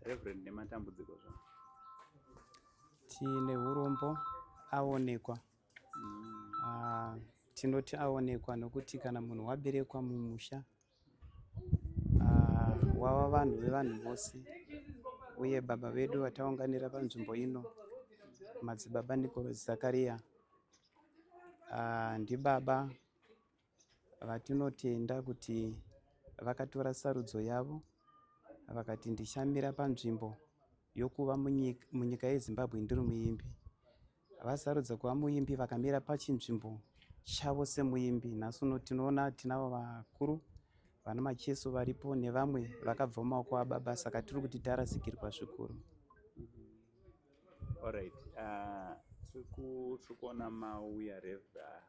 Reverend nematambudziko zvo tine urombo aonekwa. Tinoti aonekwa nokuti kana munhu waberekwa mumusha wava vanhu vevanhu vose, uye baba vedu vataunganira panzvimbo ino, madzibaba Nicholas Zakaria, ndibaba vatinotenda kuti vakatora sarudzo yavo vakati ndichamira panzvimbo yokuva munyika yeZimbabwe ndiri muimbi. Vasarudza kuva muimbi vakamira pachinzvimbo chavo semuimbi. Nhasi uno tinoona tinavo vakuru vana macheso varipo nevamwe vakabva mumaoko ababa, saka tiri kuti tarasikirwa zvikuru. Alright, tiri kuona mauya Revha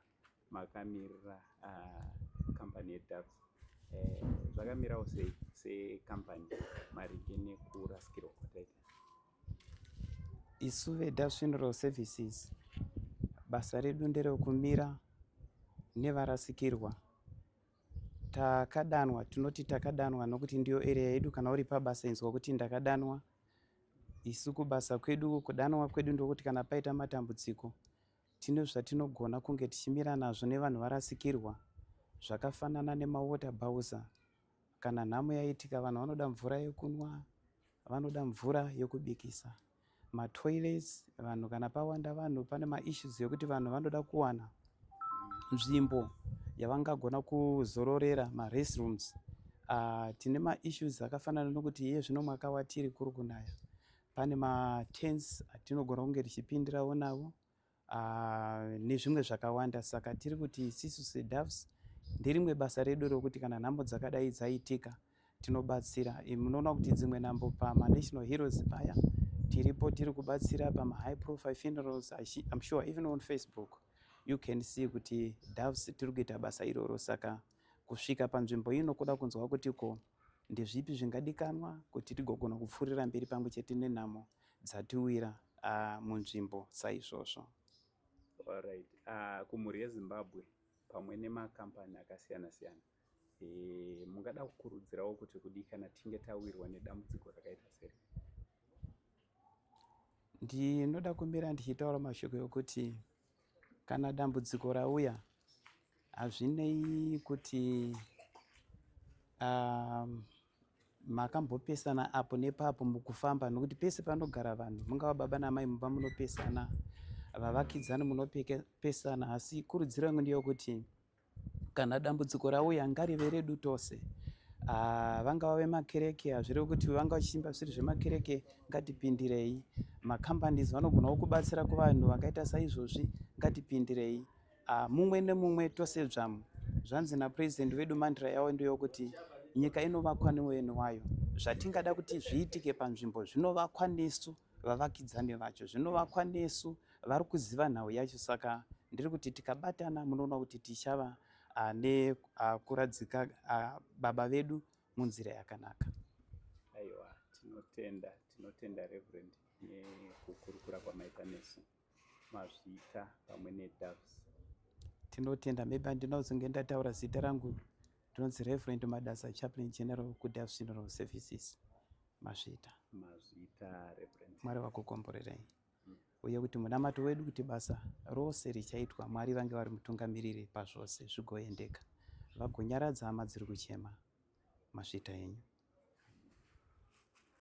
makamirira kambani yeDoves. Zvakamirawo sei sekambani maringe nekurasikirwa kwataita? Isu veDoves Funeral Services basa redu nderekumira nevarasikirwa. Takadanwa, tinoti takadanwa nokuti ndiyo area yedu. Kana uri pabasa inzwa kuti ndakadanwa. Isu kubasa kwedu, kudanwa kwedu ndokuti kana paita matambudziko tine zvatinogona kunge tichimira nazvo nevanhu varasikirwa, zvakafanana nemawater bowser. Kana nhamo yaitika vanhu vanoda mvura yekunwa, vanoda mvura yekubikisa, matoilets, vanhu kana pawanda vanhu pane maissues ekuti vanhu vanoda kuwana nzvimbo yavangagona kuzororera, marestrooms. Tine maissues akafanana nokuti iye zvino mwakawa tiri kuri kunaya, pane matents atinogona kunge tichipindirawo navo nezvimwe zvakawanda. Saka tiri kuti isusu seDoves nderimwe basa redu rokuti kana nhambo dzakadai dzaitika tinobatsira. Munoona kuti dzimwe nhambo pamaNational Heroes paya tiripo, tiri kubatsira pamahigh profile funerals. I'm sure even on Facebook you can see kuti Doves tiri kuita basa iroro. Saka kusvika panzvimbo ino kuda kunzwa kuti ko ndezvipi zvingadikanwa kuti tigogona kupfuurira mberi pamwe chete nenhamo dzatiwira munzvimbo saizvozvo. Alright, kumhuri yeZimbabwe pamwe nemakambani akasiyana siyana, mungada kukurudzirawo kuti kudii kana tinge tawirwa nedambudziko rakaita seri? Ndinoda kumira ndichitaura mashoko ekuti kana dambudziko rauya hazvinei kuti makambopesana apo nepapo mukufamba, nokuti pese panogara vanhu, mungava baba namai, mumba munopesana, vavakidzani munopesana. Asi kurudziro yangu ndeyekuti kana dambudziko rauya ngarive redu tose. Vangava vemakereke, hazvirevi kuti vanga vachiimba zviri zvemakereke, ngatipindirei. Makambani vanogonawo kubatsira kuvanhu vakaita saizvozvi, ngatipindirei. Mumwe nemumwe tose dzvamu. Zvanzi naPresident wedu mantra yawo ndeyokuti nyika inovakwa newenhu wayo. Zvatingada kuti zviitike panzvimbo zvinovakwa nesu vavakidzani vacho, zvinovakwa nesu vari kuziva nhau yacho. Saka ndiri kuti tikabatana munoona kuti tichava nekuradzika baba vedu munzira yakanaka. Aiwa, tinotenda Reverend nekukurukura kwamaita nesu mazvita pamwe neDoves. Tinotenda. Maybe handinozonge ndataura zita rangu. Ndinonzi Reverend Madasa, Chaplain General kuDoves Funeral Services. Mazvita Reverend. Mwari wakukomborerei. Uye kuti munamato wedu kuti basa rose richaitwa Mwari vange vari mutungamiriri pazvose zvigoendeka, vagonyaradza hama dziri kuchema. Mazvita enyu.